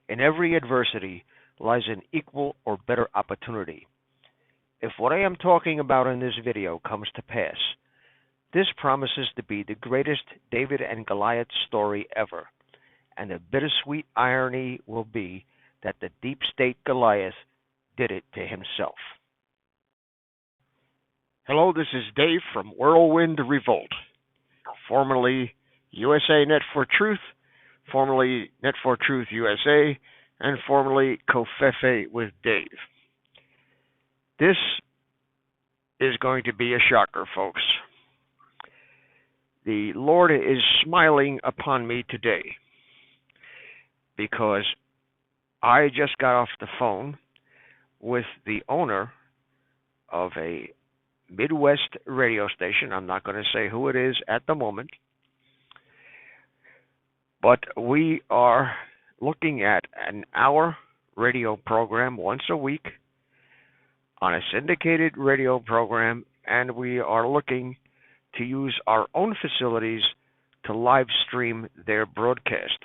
In every adversity lies an equal or better opportunity. If what I am talking about in this video comes to pass, this promises to be the greatest David and Goliath story ever, and the bittersweet irony will be that the deep state Goliath did it to himself. Hello, this is Dave from Whirlwind Revolt, formerly USA Net for Truth, formerly Net for Truth USA, and formerly Covfefe with Dave. This is going to be a shocker, folks. The Lord is smiling upon me today because I just got off the phone with the owner of a Midwest radio station. I'm not going to say who it is at the moment, but we are looking at an hour radio program once a week on a syndicated radio program, and we are looking to use our own facilities to live stream their broadcast.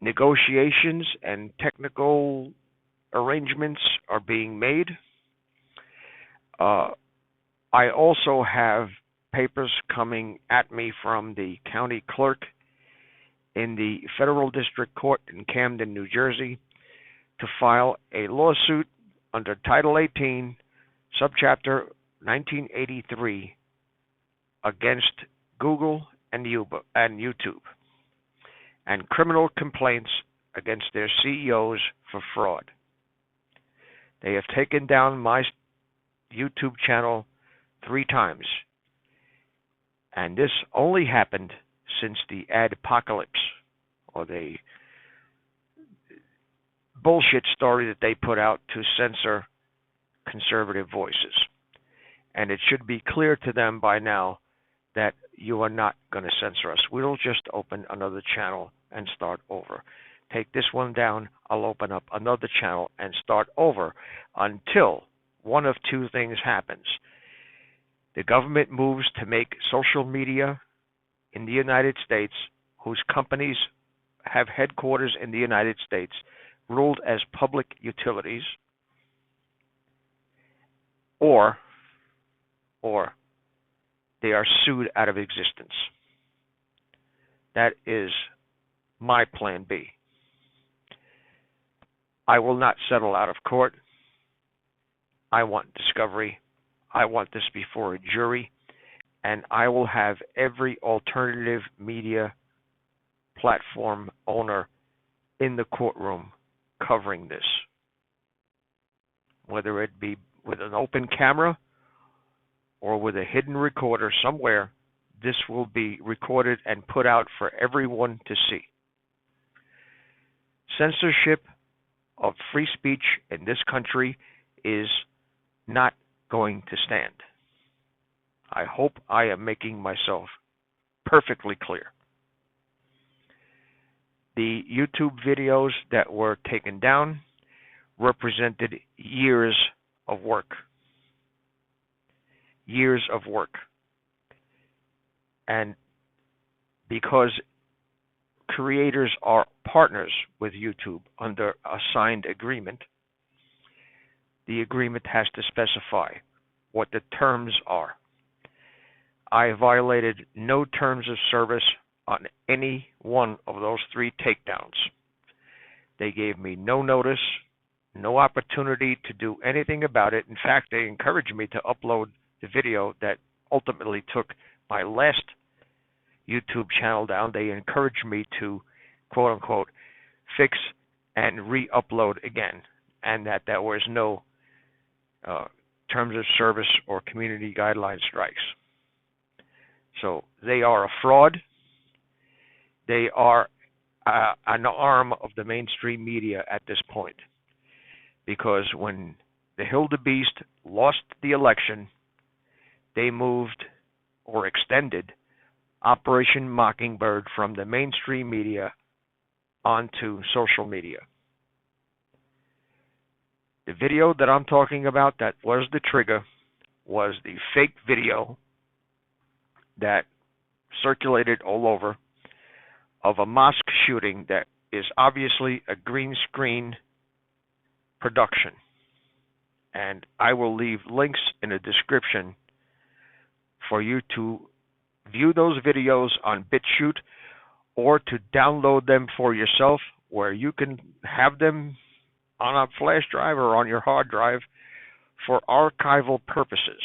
Negotiations and technical arrangements are being made. I also have papers coming at me from the county clerk in the Federal District Court in Camden, New Jersey, to file a lawsuit under Title 18, Subchapter 1983, against Google and YouTube, and criminal complaints against their CEOs for fraud. They have taken down my YouTube channel 3 times, and this only happened since the adpocalypse, or the bullshit story that they put out to censor conservative voices. And it should be clear to them by now that you are not going to censor us. We'll just open another channel and start over. Take this one down, I'll open up another channel and start over until one of 2 things happens. The government moves to make social media in the United States, whose companies have headquarters in the United States, ruled as public utilities, or they are sued out of existence. That is my plan B. I will not settle out of court. I want discovery. I want this before a jury, and I will have every alternative media platform owner in the courtroom covering this. Whether it be with an open camera or with a hidden recorder somewhere, this will be recorded and put out for everyone to see. Censorship of free speech in this country is not going to stand. I hope I am making myself perfectly clear. The YouTube videos that were taken down represented years of work. Years of work. And because creators are partners with YouTube under a signed agreement, the agreement has to specify what the terms are. I violated no terms of service on any one of those 3 takedowns. They gave me no notice, no opportunity to do anything about it. In fact, they encouraged me to upload the video that ultimately took my last YouTube channel down. They encouraged me to, quote-unquote, fix and re-upload again, and that there was no terms of service or community guideline strikes. So they are a fraud. They are an arm of the mainstream media at this point, because when the Hildebeest lost the election, they moved or extended Operation Mockingbird from the mainstream media onto social media. The video that I'm talking about that was the trigger was the fake video that circulated all over of a mosque shooting that is obviously a green screen production. And I will leave links in the description for you to view those videos on BitChute or to download them for yourself, where you can have them on a flash drive or on your hard drive for archival purposes.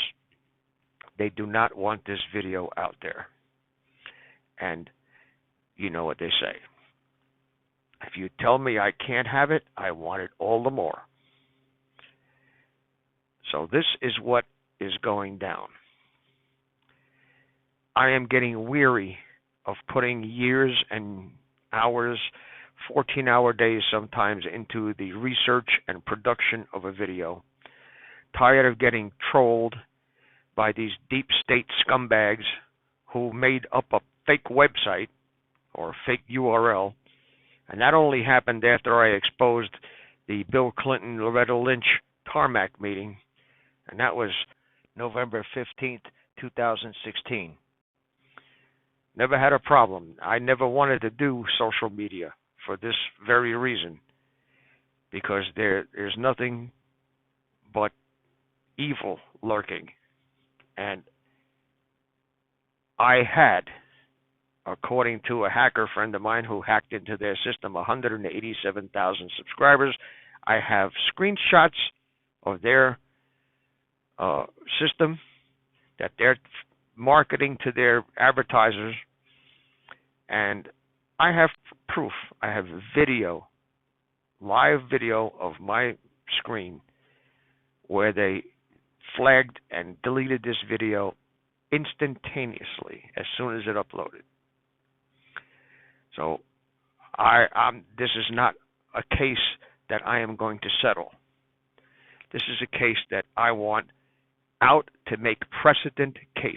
They do not want this video out there. And you know what they say. If you tell me I can't have it, I want it all the more. So this is what is going down. I am getting weary of putting years and hours, 14-hour days sometimes, into the research and production of a video. Tired of getting trolled by these deep state scumbags who made up a fake website or fake URL. And that only happened after I exposed the Bill Clinton, Loretta Lynch tarmac meeting, and that was November 15th, 2016. Never had a problem. I never wanted to do social media for this very reason, because there's nothing but evil lurking. And I had, according to a hacker friend of mine who hacked into their system, 187,000 subscribers. I have screenshots of their system that they're marketing to their advertisers, and I have proof. I have video, live video of my screen where they flagged and deleted this video instantaneously as soon as it uploaded. So this is not a case that I am going to settle. This is a case that I want out to make precedent case.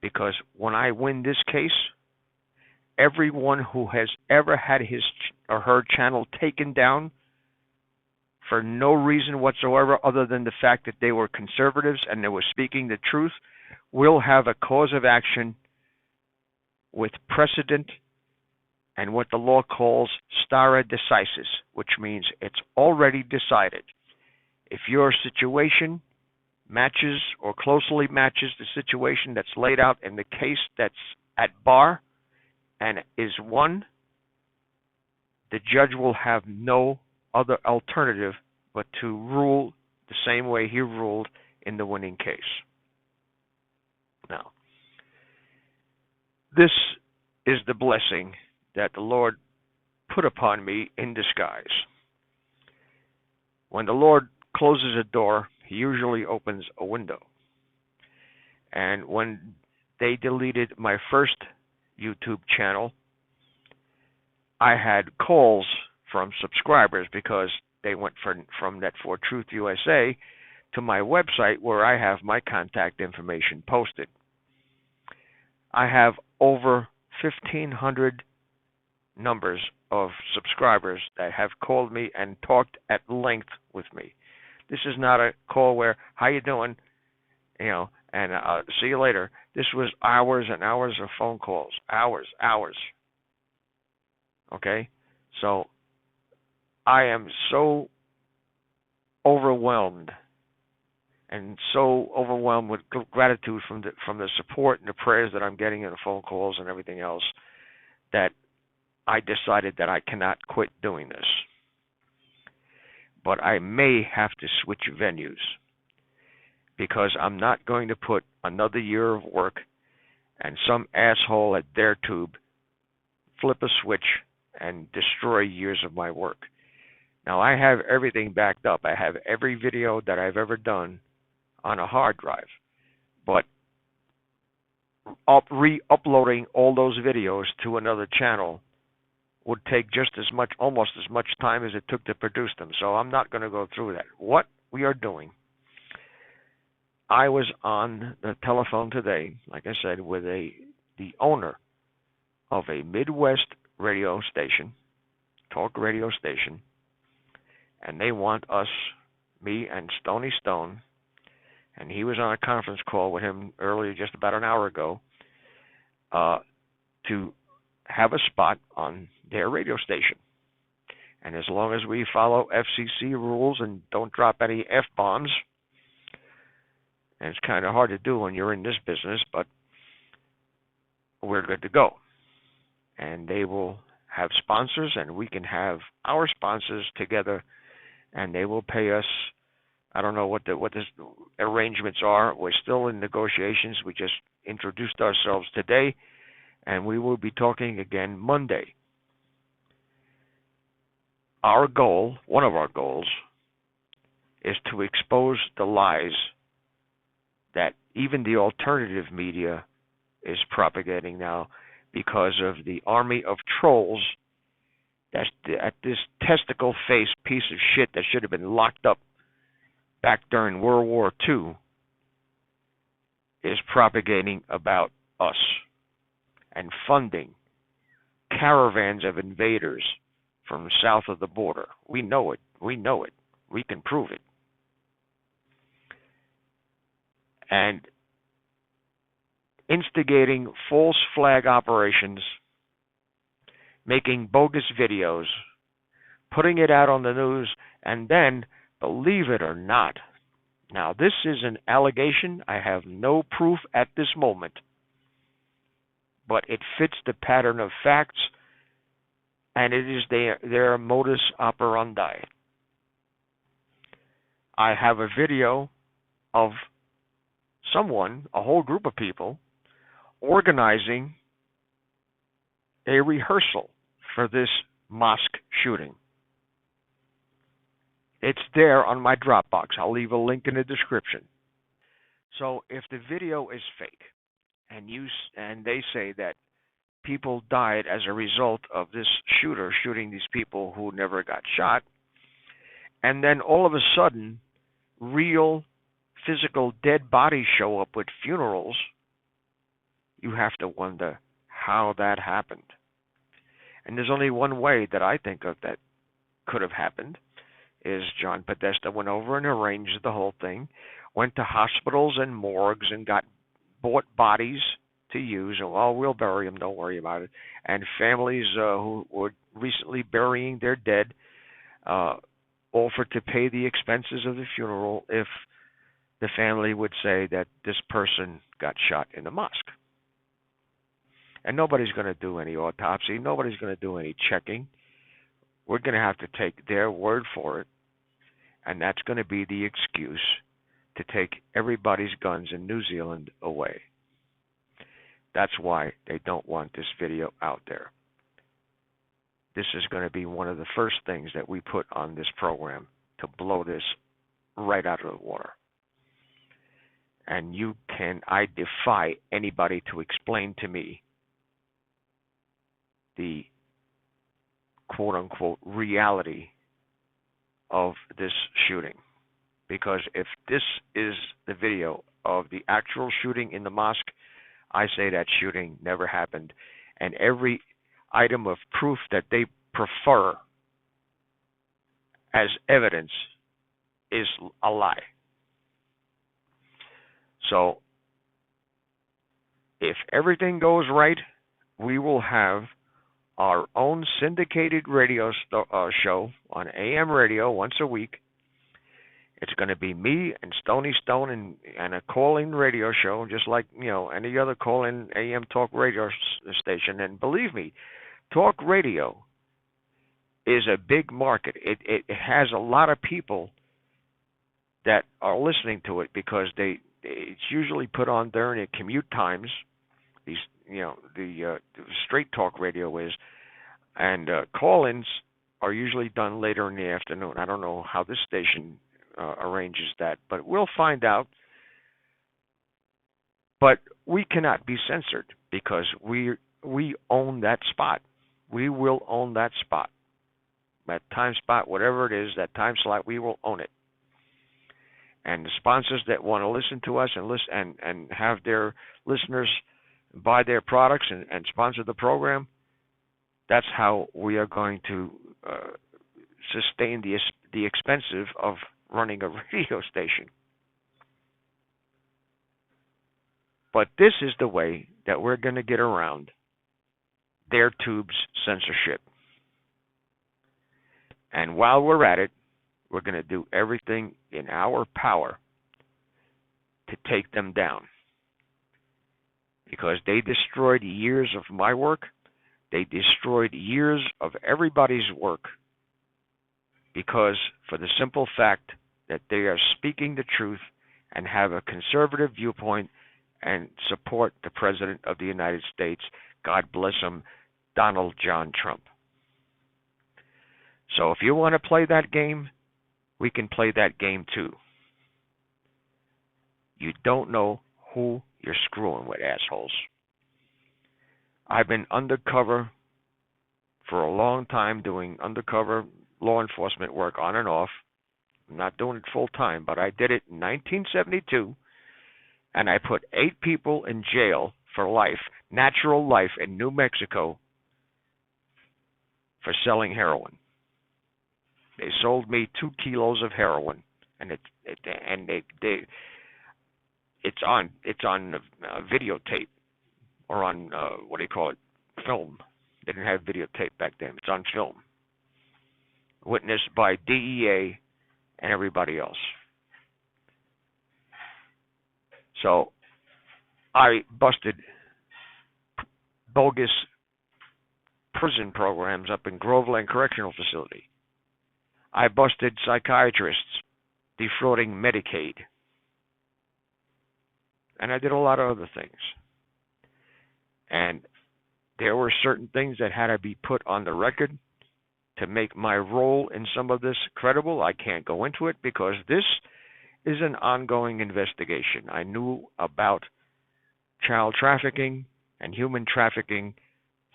Because when I win this case, everyone who has ever had his or her channel taken down for no reason whatsoever other than the fact that they were conservatives and they were speaking the truth will have a cause of action with precedent and what the law calls stare decisis, which means it's already decided. If your situation matches or closely matches the situation that's laid out in the case that's at bar and is won, the judge will have no other alternative but to rule the same way he ruled in the winning case. Now, this is the blessing that the Lord put upon me in disguise. When the Lord closes a door, He usually opens a window. And when they deleted my first YouTube channel, I had calls from subscribers because they went from Net for Truth USA to my website where I have my contact information posted. I have over 1,500 numbers of subscribers that have called me and talked at length with me. This is not a call where, how you doing, and see you later. This was hours and hours of phone calls, hours. Okay? So I am so overwhelmed with gratitude from the support and the prayers that I'm getting and the phone calls and everything else, that I decided that I cannot quit doing this. But I may have to switch venues, because I'm not going to put another year of work and some asshole at their tube flip a switch and destroy years of my work. Now, I have everything backed up. I have every video that I've ever done on a hard drive. But re-uploading all those videos to another channel would take almost as much time as it took to produce them. So I'm not going to go through that. What we are doing, I was on the telephone today, like I said, with the owner of a Midwest radio station, talk radio station, and they want us, me and Stony Stone, and he was on a conference call with him earlier, just about an hour ago, to have a spot on their radio station. And as long as we follow FCC rules and don't drop any F-bombs, and it's kind of hard to do when you're in this business, but we're good to go. And they will have sponsors, and we can have our sponsors together, and they will pay us. I don't know what the arrangements are. We're still in negotiations. We just introduced ourselves today, and we will be talking again Monday. Our goal, one of our goals, is to expose the lies that even the alternative media is propagating now because of the army of trolls that this testicle-faced piece of shit that should have been locked up back during World War II is propagating about us and funding caravans of invaders from south of the border. We know it. We know it. We can prove it. And instigating false flag operations, making bogus videos, putting it out on the news, and then, believe it or not, now this is an allegation. I have no proof at this moment, but it fits the pattern of facts, and it is their modus operandi. I have a video of someone, a whole group of people, organizing a rehearsal for this mosque shooting. It's there on my Dropbox. I'll leave a link in the description. So if the video is fake, and they say that people died as a result of this shooter shooting these people who never got shot, and then all of a sudden, real physical dead bodies show up with funerals, you have to wonder how that happened. And there's only one way that I think of that could have happened, is John Podesta went over and arranged the whole thing, went to hospitals and morgues and bought bodies to use. Oh, we'll bury them, don't worry about it. And families who were recently burying their dead offered to pay the expenses of the funeral if the family would say that this person got shot in the mosque. And nobody's going to do any autopsy. Nobody's going to do any checking. We're going to have to take their word for it. And that's going to be the excuse to take everybody's guns in New Zealand away. That's why they don't want this video out there. This is going to be one of the first things that we put on this program to blow this right out of the water. And I defy anybody to explain to me the quote-unquote reality of this shooting. Because if this is the video of the actual shooting in the mosque, I say that shooting never happened. And every item of proof that they prefer as evidence is a lie. So, if everything goes right, we will have our own syndicated radio show on AM radio once a week. It's going to be me and Stony Stone and a call-in radio show, just like any other call-in AM talk radio station. And believe me, talk radio is a big market. It has a lot of people that are listening to it because it's usually put on during the commute times. The straight talk radio is, and call-ins are usually done later in the afternoon. I don't know how this station arranges that, but we'll find out. But we cannot be censored because we own that spot. We will own that spot. That time spot, whatever it is, that time slot, we will own it. And the sponsors that want to listen to us and have their listeners buy their products and sponsor the program, that's how we are going to sustain the expensive of running a radio station. But this is the way that we're going to get around their tube's censorship. And while we're at it, we're going to do everything in our power to take them down. Because they destroyed years of my work. They destroyed years of everybody's work. Because for the simple fact that they are speaking the truth and have a conservative viewpoint and support the President of the United States, God bless him, Donald John Trump. So if you want to play that game, we can play that game too. You don't know who you're screwing with, assholes. I've been undercover for a long time, doing undercover law enforcement work on and off. I'm not doing it full time, but I did it in 1972, and I put 8 people in jail for life, natural life, in New Mexico for selling heroin. They sold me 2 kilos of heroin, and it's on videotape, or on what do you call it, film. They didn't have videotape back then. It's on film, witnessed by DEA and everybody else. So I busted bogus prison programs up in Groveland Correctional Facility. I busted psychiatrists defrauding Medicaid. And I did a lot of other things. And there were certain things that had to be put on the record to make my role in some of this credible. I can't go into it because this is an ongoing investigation. I knew about child trafficking and human trafficking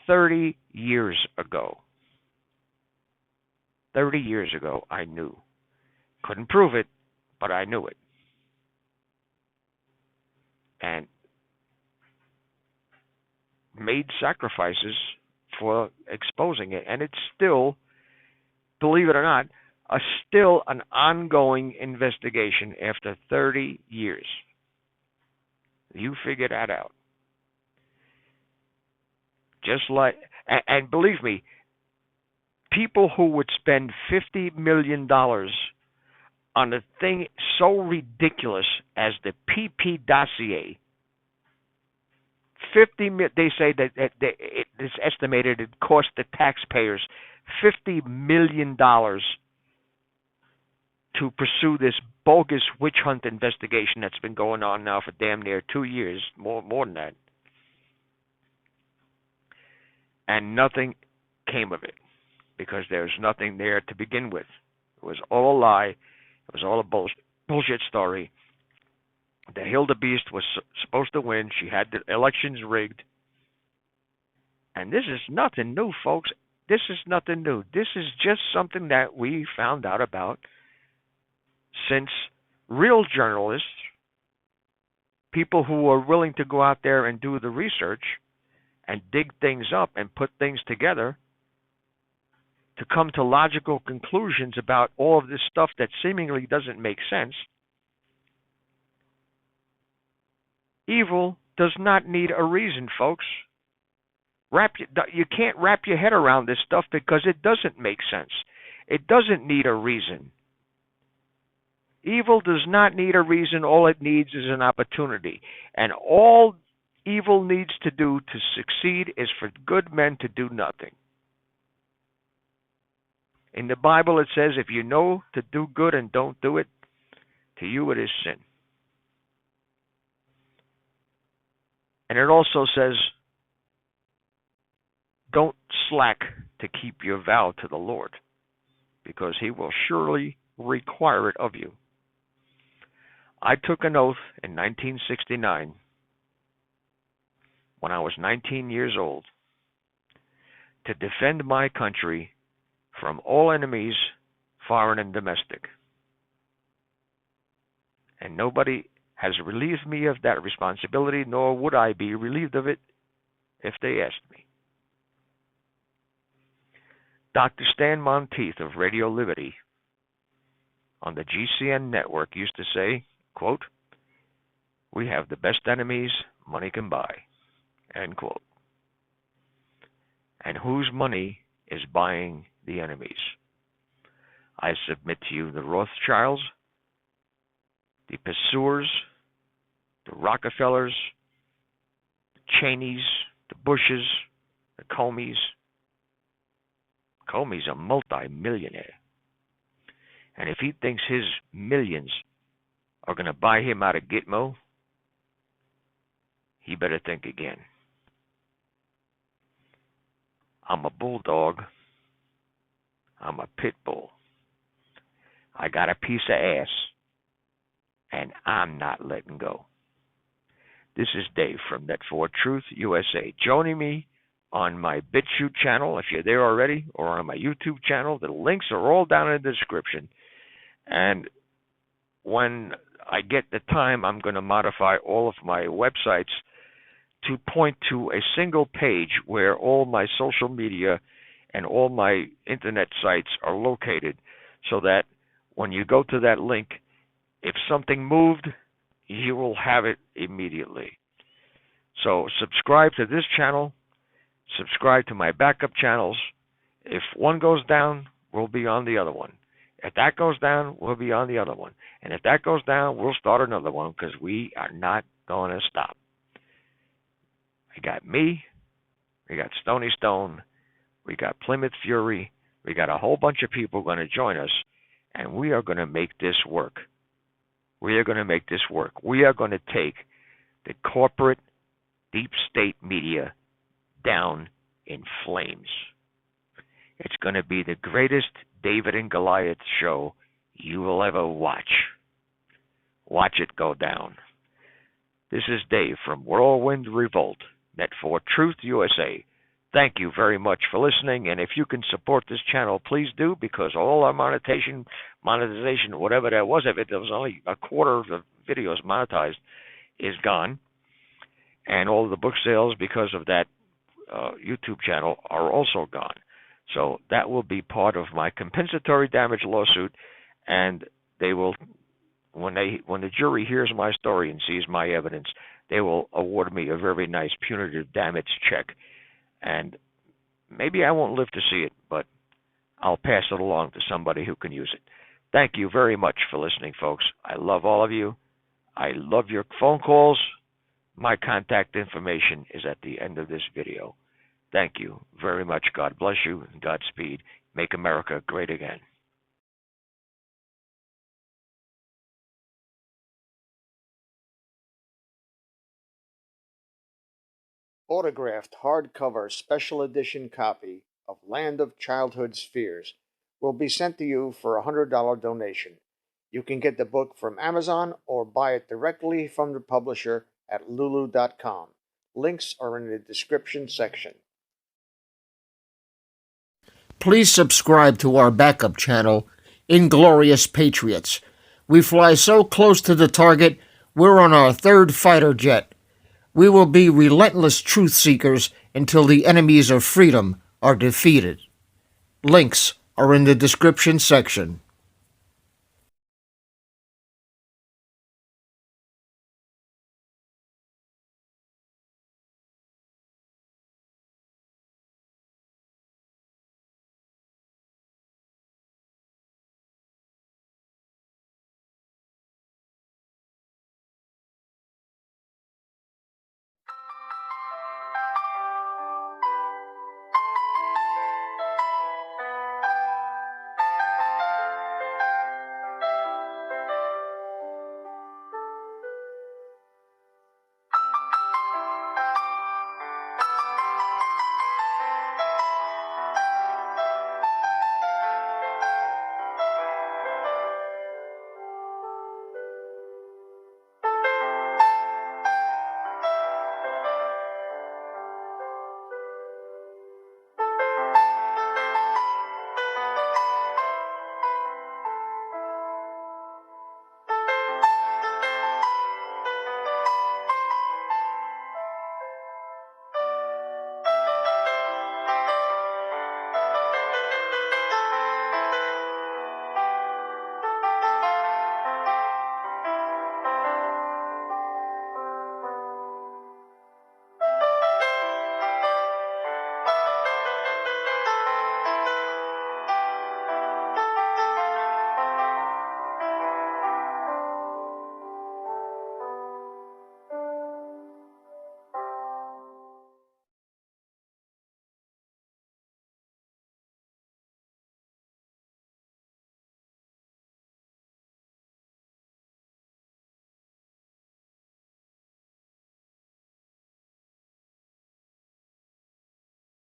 30 years ago. 30 years ago, I knew. Couldn't prove it, but I knew it. And made sacrifices for exposing it. And it's still, believe it or not, still an ongoing investigation after 30 years. You figure that out. Just like, and believe me, people who would spend $50 million on a thing so ridiculous as the PP dossier, they say that it is estimated it cost the taxpayers $50 million to pursue this bogus witch hunt investigation that's been going on now for damn near 2 years, more than that. And nothing came of it because there's nothing there to begin with. It was all a lie. It was all a bullshit story. The Hildebeest was supposed to win. She had the elections rigged. And this is nothing new, folks. This is nothing new. This is just something that we found out about since real journalists, people who are willing to go out there and do the research and dig things up and put things together to come to logical conclusions about all of this stuff that seemingly doesn't make sense. Evil does not need a reason, folks. You can't wrap your head around this stuff because it doesn't make sense. It doesn't need a reason. Evil does not need a reason. All it needs is an opportunity. And all evil needs to do to succeed is for good men to do nothing. In the Bible it says, if you know to do good and don't do it, to you it is sin. And it also says, don't slack to keep your vow to the Lord, because he will surely require it of you. I took an oath in 1969, when I was 19 years old, to defend my country from all enemies, foreign and domestic. And nobody has relieved me of that responsibility, nor would I be relieved of it if they asked me. Dr. Stan Monteith of Radio Liberty on the GCN network used to say, quote, "We have the best enemies money can buy," end quote. and whose money is buying the enemies. I submit to you the Rothschilds, the pursuers, the Rockefellers, the Cheneys, the Bushes, the Comeys. Comey's a multi-millionaire. And if he thinks his millions are going to buy him out of Gitmo, he better think again. I'm a bulldog. I'm a pit bull. I got a piece of ass, and I'm not letting go. This is Dave from Net4 Truth USA. Joining me on my BitChute channel, if you're there already, or on my YouTube channel. The links are all down in the description. And when I get the time, I'm going to modify all of my websites to point to a single page where all my social media and all my internet sites are located, so that when you go to that link, if something moved, you will have it immediately. So subscribe to this channel, subscribe to my backup channels. If one goes down, we'll be on the other one. If that goes down, we'll be on the other one. And if that goes down, we'll start another one, because we are not going to stop. We got me, we got Stony Stone, we got Plymouth Fury, we got a whole bunch of people going to join us, and we are going to make this work. We are going to make this work. We are going to take the corporate deep state media down in flames. It's going to be the greatest David and Goliath show you will ever watch. Watch it go down. This is Dave from Whirlwind Revolt, Net4 Truth USA. Thank you very much for listening, and if you can support this channel, please do, because all our monetization, whatever that was, if it was only a quarter of the videos monetized, is gone. And all of the book sales, because of that YouTube channel, are also gone. So that will be part of my compensatory damage lawsuit, and they will, when the jury hears my story and sees my evidence, they will award me a very nice punitive damage check. And maybe I won't live to see it, but I'll pass it along to somebody who can use it. Thank you very much for listening, folks. I love all of you. I love your phone calls. My contact information is at the end of this video. Thank you very much. God bless you, and Godspeed. Make America great again. Autographed hardcover special edition copy of Land of Childhood's Fears will be sent to you for a $100 donation. You can get the book from Amazon or buy it directly from the publisher at LuLu.com. Links are in the description section. Please subscribe to our backup channel, Inglorious Patriots. We fly so close to the target, we're on our third fighter jet. We will be relentless truth seekers until the enemies of freedom are defeated. Links are in the description section.